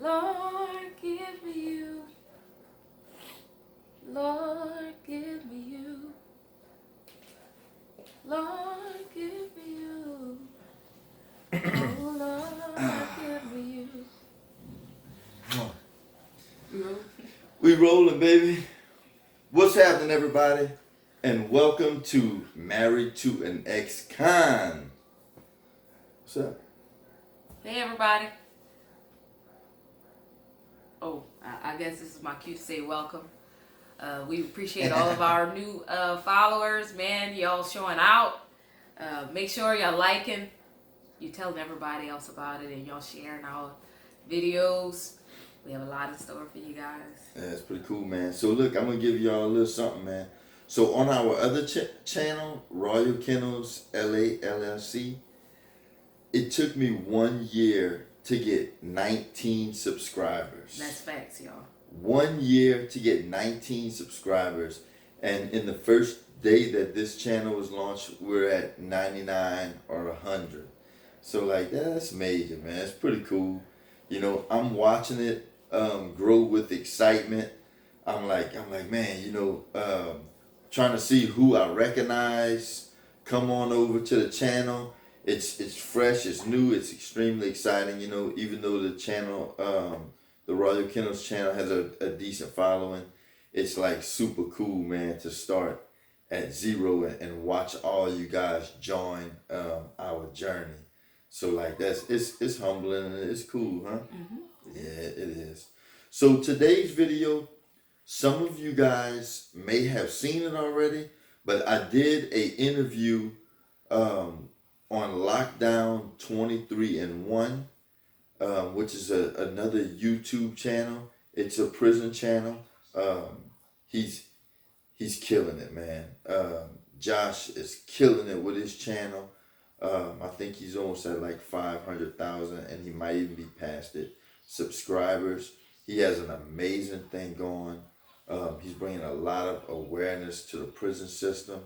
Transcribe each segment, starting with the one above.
Lord, give me you. Lord, give me you. Lord, give me you. Oh, Lord, give me you. We rolling, baby. What's happening, everybody? And welcome to Married to an Ex-Con. What's up? Hey, everybody. Oh, I guess this is my cue to say welcome. We appreciate all of our new followers, man. Y'all showing out. Make sure y'all liking. You telling everybody else about it, and y'all sharing our videos. We have a lot in store for you guys. Yeah, it's pretty cool, man. So look, I'm gonna give y'all a little something, man. So on our other channel, Royal Kennels LA LLC, it took me 1 year to get 19 subscribers. That's facts, y'all. 1 year to get 19 subscribers, and in the first day that this channel was launched, we're at 99 or 100. So like that's major, man. It's pretty cool. You know, I'm watching it grow with excitement. I'm like, man, you know, trying to see who I recognize come on over to the channel. It's fresh, it's new, it's extremely exciting. You know, even though the channel, the Royal Kennels channel has a decent following, it's like super cool, man, to start at zero and watch all you guys join our journey. So like it's humbling and it's cool, huh? Mm-hmm. Yeah, it is. So today's video, some of you guys may have seen it already, but I did a interview on Lockdown 23 and 1, which is another YouTube channel. It's a prison channel. He's killing it, man. Josh is killing it with his channel. I think he's almost at like 500,000, and he might even be past it. Subscribers. He has an amazing thing going. He's bringing a lot of awareness to the prison system.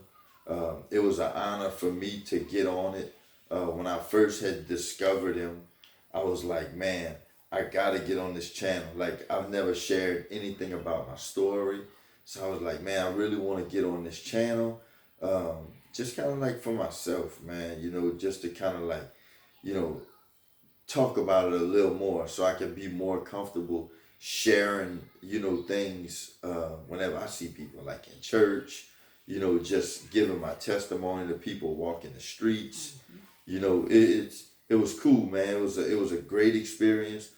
It was an honor for me to get on it. When I first had discovered him, I was like, man, I gotta get on this channel. Like, I've never shared anything about my story. So I was like, man, I really want to get on this channel. Just kind of like for myself, man, you know, just to kind of like, you know, talk about it a little more so I can be more comfortable sharing, you know, things whenever I see people like in church, you know, just giving my testimony to people walking the streets. You know, it was cool, man. It was a great experience.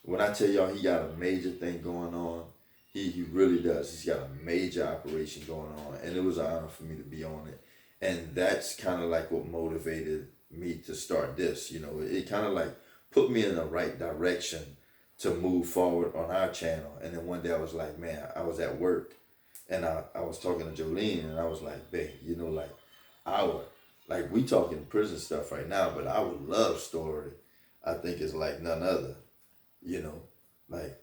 When I tell y'all he got a major thing going on, he really does. He's got a major operation going on, and it was an honor for me to be on it. And that's kind of like what motivated me to start this. You know, it kind of like put me in the right direction to move forward on our channel. And then one day I was like, man, I was at work, and I was talking to Jolene, and I was like, babe, you know, like we talking prison stuff right now, but our love story, I think, is like none other. You know, like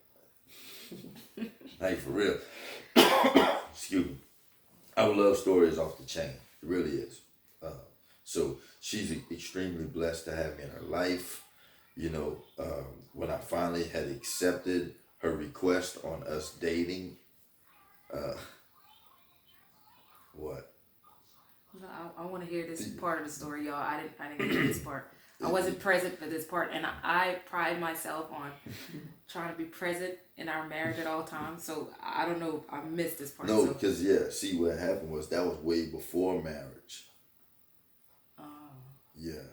for real. Excuse me. Our love story is off the chain. It really is. So she's extremely blessed to have me in her life. You know, when I finally had accepted her request on us dating, what? I want to hear this part of the story, y'all. I didn't hear this part. I wasn't present for this part, and I pride myself on trying to be present in our marriage at all times. So I don't know. I missed this part. No, because see, what happened was that was way before marriage. Oh. Yeah.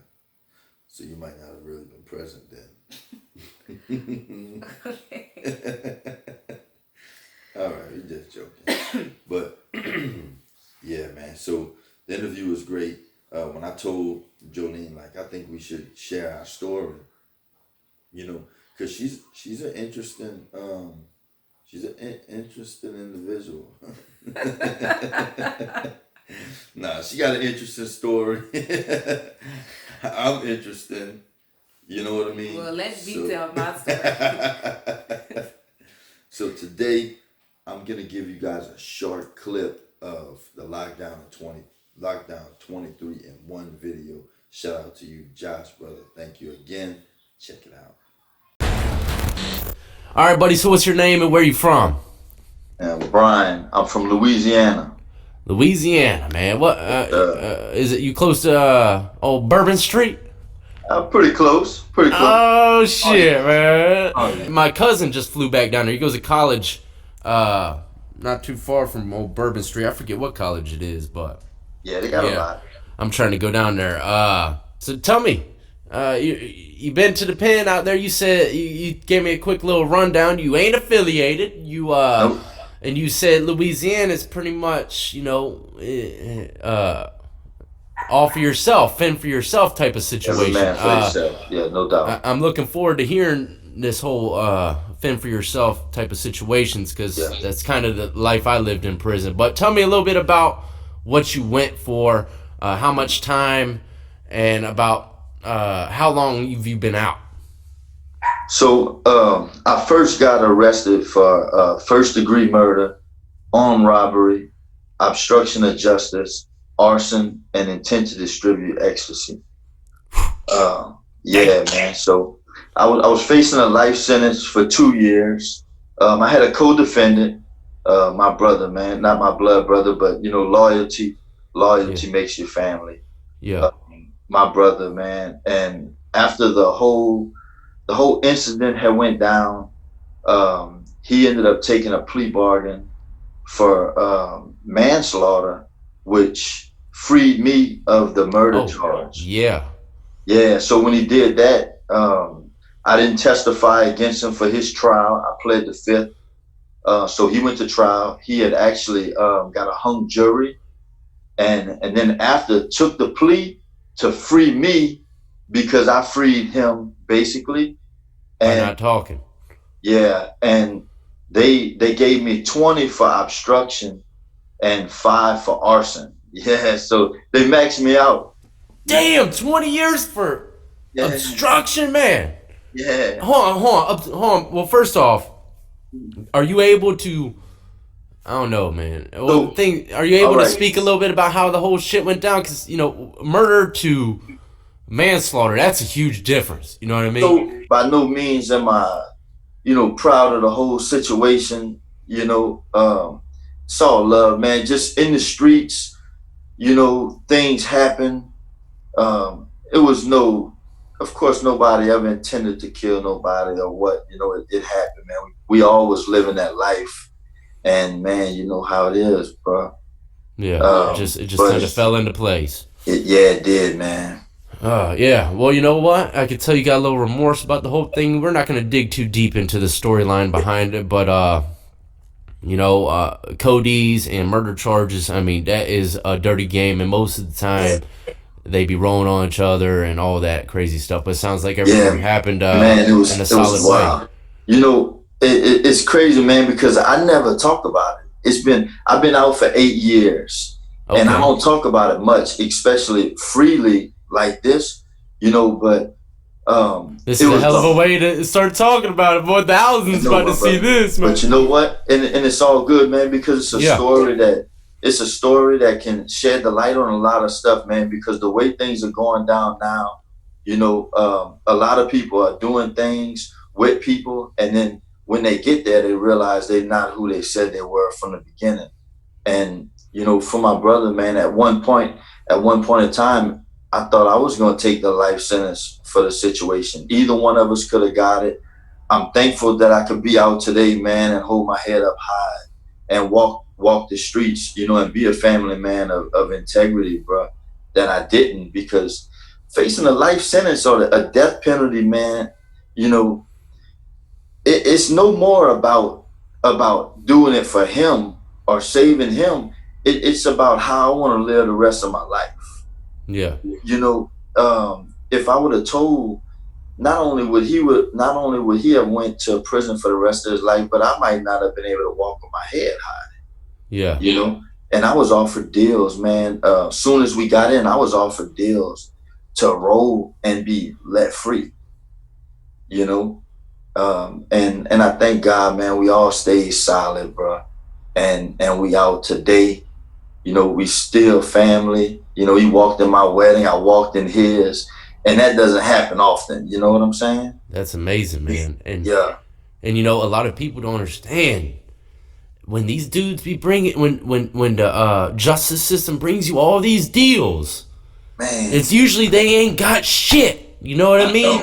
So you might not have really been present then. All right, we're just joking. But yeah, man. So the interview was great. When I told Jolene, like, I think we should share our story, you know, because she's an interesting individual. Nah, she got an interesting story. I'm interesting. You know what I mean? Well, let's detail my story. So today, I'm gonna give you guys a short clip of the Lockdown 23 in 1 video. Shout out to you, Josh, brother. Thank you again. Check it out. All right, buddy. So what's your name and where you from? And Brian, I'm from Louisiana. Louisiana, man. What is it? You close to old Bourbon Street? Pretty close. Pretty close. Oh shit, man. Oh, yeah. My cousin just flew back down there. He goes to college, not too far from old Bourbon Street. I forget what college it is, but Yeah, they got a lot. I'm trying to go down there. So tell me, you been to the pen out there? You said you gave me a quick little rundown. You ain't affiliated. You Nope. and you said Louisiana is pretty much all for yourself, fend for yourself type of situation. Every man for himself. Yeah, no doubt. I'm looking forward to hearing this whole fend for yourself type of situations because that's kind of the life I lived in prison. But tell me a little bit about what you went for, how much time, and about how long have you been out? So I first got arrested for first-degree murder, armed robbery, obstruction of justice, arson, and intent to distribute ecstasy. Yeah, man. So I was facing a life sentence for 2 years. I had a co-defendant, my brother, man, not my blood brother, but loyalty makes you family. Yeah. My brother, man, and after the whole incident had went down, he ended up taking a plea bargain for manslaughter, which freed me of the murder charge. Yeah. Yeah. So when he did that, I didn't testify against him for his trial. I pled the fifth. So he went to trial. He had actually got a hung jury, and then after took the plea to free me because I freed him basically. And not talking. Yeah, and they gave me 20 for obstruction and 5 for arson. Yeah, so they maxed me out. Damn, 20 years for obstruction, man. Yeah. Hold on. Well, first off, are you able to? I don't know, man. Well, are you able to speak a little bit about how the whole shit went down? Because murder to manslaughter, that's a huge difference. You know what I mean? So by no means am I, proud of the whole situation. It's all love, man. Just in the streets, things happen. It was of course, nobody ever intended to kill nobody or what. It happened, man. We all was living that life. And man, you know how it is, bro. Yeah, it just kind of fell into place. It did, man. Yeah. Well, you know what? I could tell you got a little remorse about the whole thing. We're not going to dig too deep into the storyline behind it, but Cody's and murder charges. I mean, that is a dirty game, and most of the time they be rolling on each other and all that crazy stuff. But it sounds like everything happened man, in a solid way. It's crazy, man, because I never talked about it. I've been out for 8 years, and I don't talk about it much, especially freely like this, but this is a hell of a way to start talking about it. Boy, thousands about to see this, man. But you know what? And it's all good, man, because it's a story that can shed the light on a lot of stuff, man, because the way things are going down now, a lot of people are doing things with people, and then when they get there, they realize they're not who they said they were from the beginning. And, for my brother, man, at one point in time, I thought I was going to take the life sentence for the situation. Either one of us could have got it. I'm thankful that I could be out today, man, and hold my head up high and walk the streets, and be a family man of integrity, bro, that I didn't, because facing a life sentence or a death penalty, man, it's no more about doing it for him or saving him. It's about how I want to live the rest of my life. Yeah. If I would have told, not only would he have went to prison for the rest of his life, but I might not have been able to walk with my head high. Yeah. And I was offered deals, man. Soon as we got in, I was offered deals to roll and be let free. And I thank God, man, we all stayed solid, bro. And we out today. We still family. He walked in my wedding, I walked in his, and that doesn't happen often. You know what I'm saying? That's amazing, man. And yeah. And a lot of people don't understand when these dudes be bringing when the justice system brings you all these deals. Man, It's usually they ain't got shit. You know what I mean?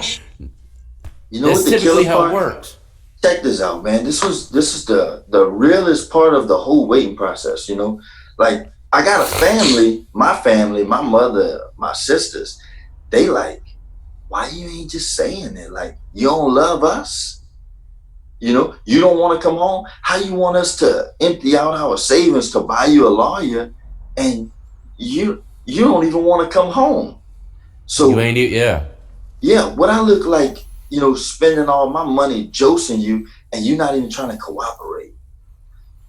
you know That's what the typically killer how it part? works. Check this out, man. This is the realest part of the whole waiting process. Like I got a family, my mother, my sisters. They like, why you ain't just saying it? Like you don't love us. You don't want to come home. How you want us to empty out our savings to buy you a lawyer, and you don't even want to come home. You So ain't yeah. yeah, what I look like, spending all my money josing you, and you're not even trying to cooperate.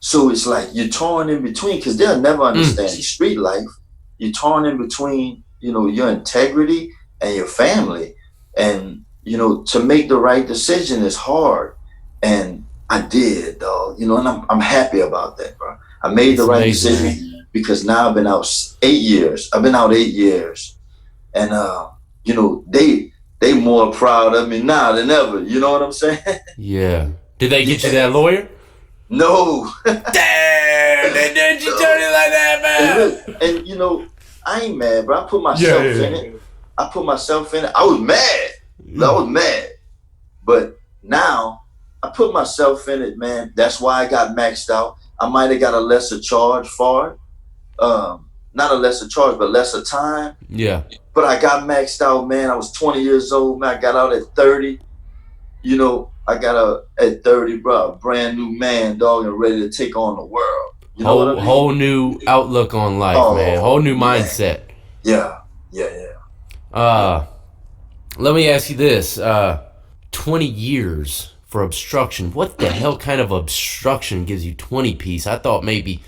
So it's like you're torn in between because they'll never understand street life. You're torn in between, your integrity and your family. And, to make the right decision is hard. And I did, dog, and I'm happy about that, bro. I made It's the right amazing, decision because now I've been out 8 years. I've been out 8 years. And, they more proud of me now than ever. You know what I'm saying? Yeah. Did they get you that lawyer? No. Damn, they did you turn it like that, man. And I ain't mad, bro. I put myself in it. I put myself in it. I was mad. I was mad. But now I put myself in it, man. That's why I got maxed out. I might have got a lesser charge for it. Not a lesser charge, but lesser time. Yeah. But I got maxed out, man. I was 20 years old, man. I got out at 30. I got out at 30, bro, a brand new man, dog, and ready to take on the world. You know what I mean? Whole new outlook on life, man. Whole new mindset. Yeah. Let me ask you this. 20 years for obstruction. What the hell kind of obstruction gives you 20 piece? I thought maybe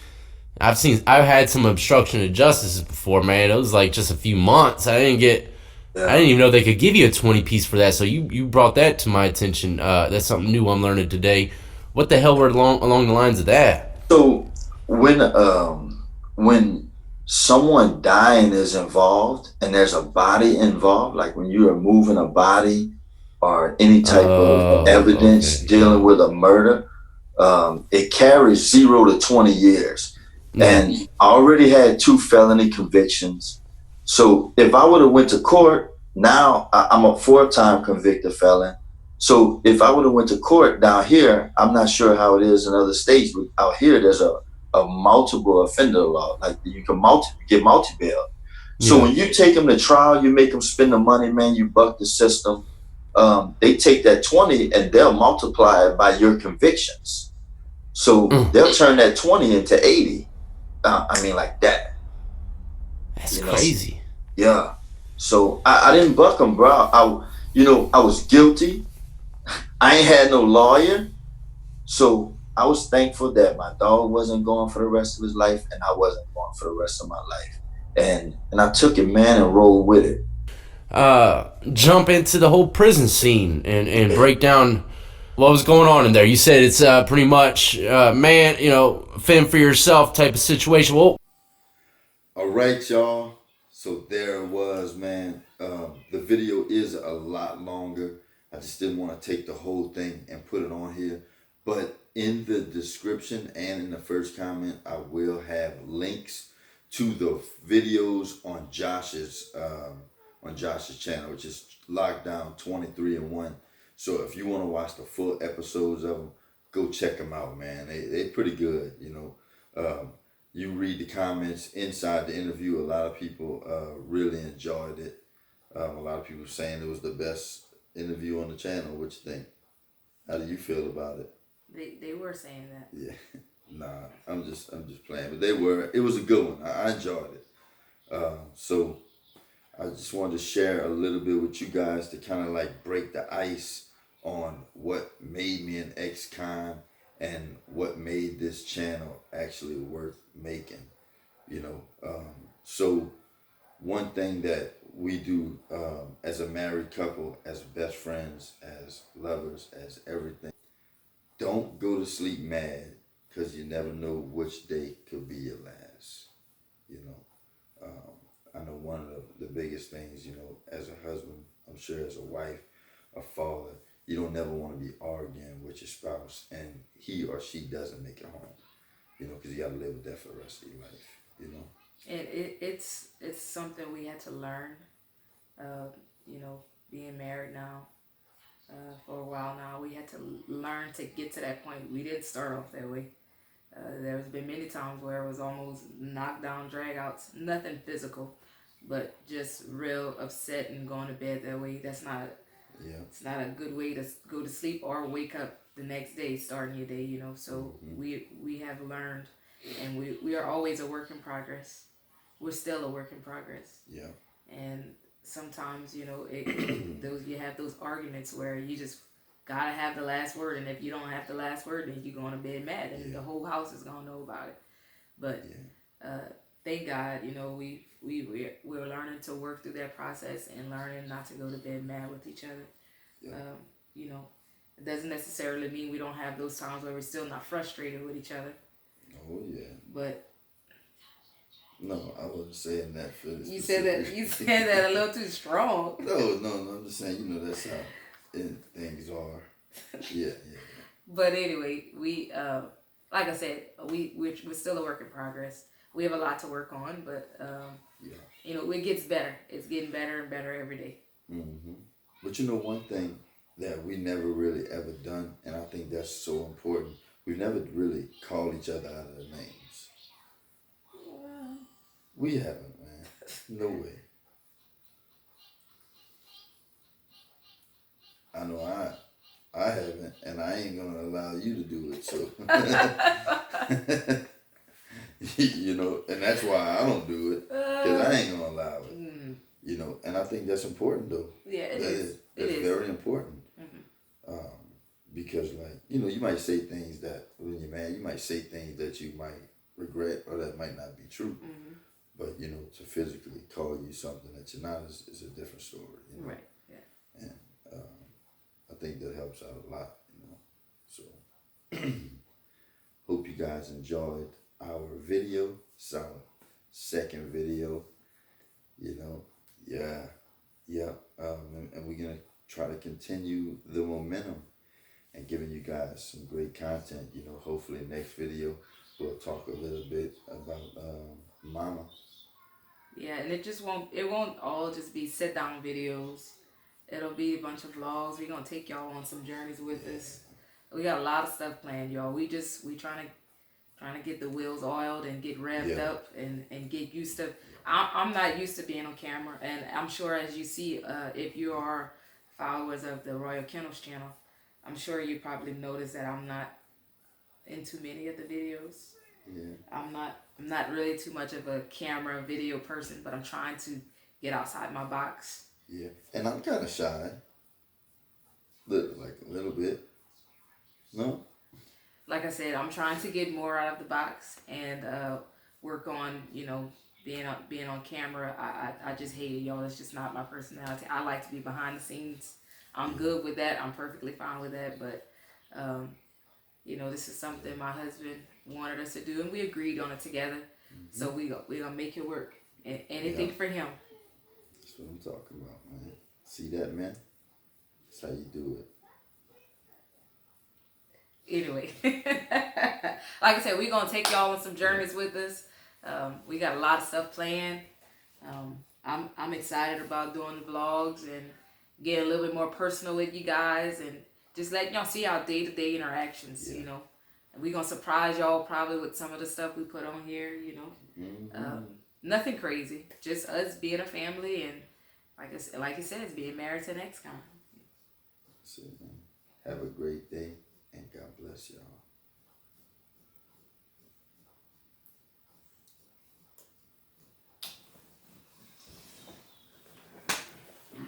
I've had some obstruction of justice before, man. It was like just a few months. I didn't even know they could give you a 20 piece for that. So you brought that to my attention. That's something new I'm learning today. What the hell were along the lines of that? So when someone dying is involved and there's a body involved, like when you are moving a body or any type of evidence dealing with a murder, it carries 0 to 20 years. And I already had 2 felony convictions. So if I would have went to court, now I'm a 4-time convicted felon. So if I would have went to court down here, I'm not sure how it is in other states, but out here there's a multiple offender law. Like you can get multi-bail. So when you take them to trial, you make them spend the money, man, you buck the system. They take that 20 and they'll multiply it by your convictions. So they'll turn that 20 into 80. Like that. That's crazy. Yeah. So I didn't buck them, bro. I was guilty. I ain't had no lawyer. So I was thankful that my dog wasn't going for the rest of his life and I wasn't going for the rest of my life. And I took it, man, and rolled with it. Jump into the whole prison scene and break down what was going on in there. You said it's pretty much man, fend for yourself type of situation. Well, all right, y'all. So there it was, man. The video is a lot longer. I just didn't want to take the whole thing and put it on here. But in the description and in the first comment, I will have links to the videos on Josh's channel, which is Lockdown 23 and 1. So if you want to watch the full episodes of them, go check them out, man. They pretty good, You read the comments inside the interview. A lot of people really enjoyed it. A lot of people saying it was the best interview on the channel. What you think? How do you feel about it? They were saying that. Yeah, nah, I'm just playing, but it was a good one. I enjoyed it. So I just wanted to share a little bit with you guys to kind of like break the ice on what made me an ex-con and what made this channel actually worth making, So one thing that we do as a married couple, as best friends, as lovers, as everything, don't go to sleep mad because you never know which day could be your last, I know one of the biggest things, as a husband, I'm sure as a wife, a father, you don't never want to be arguing with your spouse and he or she doesn't make it home, you know, because you got to live with that for the rest of your life, you know. And it's something we had to learn. You know, being married now for a while now, we had to learn to get to that point. We didn't start off that way. There's been many times where it was almost knockdown, dragouts, nothing physical, but just real upset and going to bed that way. That's not, it's not a good way to go to sleep or wake up the next day, starting your day, you know. So we have learned, and we are always a work in progress. We're still a work in progress. Yeah. And sometimes, you know, you have those arguments where you just gotta have the last word, and if you don't have the last word, then you're going to bed mad, and the whole house is gonna know about it. But thank God, you know, we're learning to work through that process and learning not to go to bed mad with each other. Yeah. You know, it doesn't necessarily mean we don't have those times where we're still not frustrated with each other. Oh yeah. But no, I wasn't saying that for this. You said that a little too strong. No, I'm just saying, you know, that's how things are. Yeah. But anyway, we like I said, we're still a work in progress. We have a lot to work on, but you know, it gets better. It's getting better and better every day. But you know, one thing that we never really ever done, and I think that's so important, we've never really called each other out of their names. We haven't, man. No way. I know I haven't, and I ain't gonna allow you to do it. So, you know, and that's why I don't do it, because I ain't gonna allow it. You know, and I think that's important, though. Yeah, it is. It's very important. Because, like, you know, you might say things that when you're mad, you might say things that you might regret or that might not be true. But, you know, to physically call you something that you're not is a different story. You know? Right. Yeah. And I think that helps out a lot, you know. So, hope you guys enjoyed our video. It's our second video, you know. Yeah. And we're going to try to continue the momentum and giving you guys some great content. You know, hopefully next video we'll talk a little bit about Mama. Yeah, and it won't all just be sit down videos. It'll be a bunch of vlogs. We're gonna take y'all on some journeys with us. We got a lot of stuff planned, y'all. We trying to get the wheels oiled and get revved up and get used to. I'm not used to being on camera, and I'm sure as you see, if you are followers of the Royal Kennels channel, I'm sure you probably noticed that I'm not in too many of the videos. Yeah. I'm not really too much of a camera video person, but I'm trying to get outside my box. Yeah, and I'm kind of shy. Like a little bit. No? Like I said, I'm trying to get more out of the box and work on, you know, being on camera. I just hate it, y'all. It's just not my personality. I like to be behind the scenes. I'm good with that. I'm perfectly fine with that. But, you know, this is something my husband wanted us to do, and we agreed on it together. So we're going to make it work. Anything for him. That's what I'm talking about, man. See that, man? That's how you do it. Anyway, like I said, we're going to take y'all on some journeys with us. We got a lot of stuff planned. I'm excited about doing the vlogs and getting a little bit more personal with you guys and just letting y'all see our day-to-day interactions, you know. And we're going to surprise y'all probably with some of the stuff we put on here, you know. Nothing crazy. Just us being a family and, like it says, being married to an ex-con. That's it, man. Have a great day, and God bless y'all.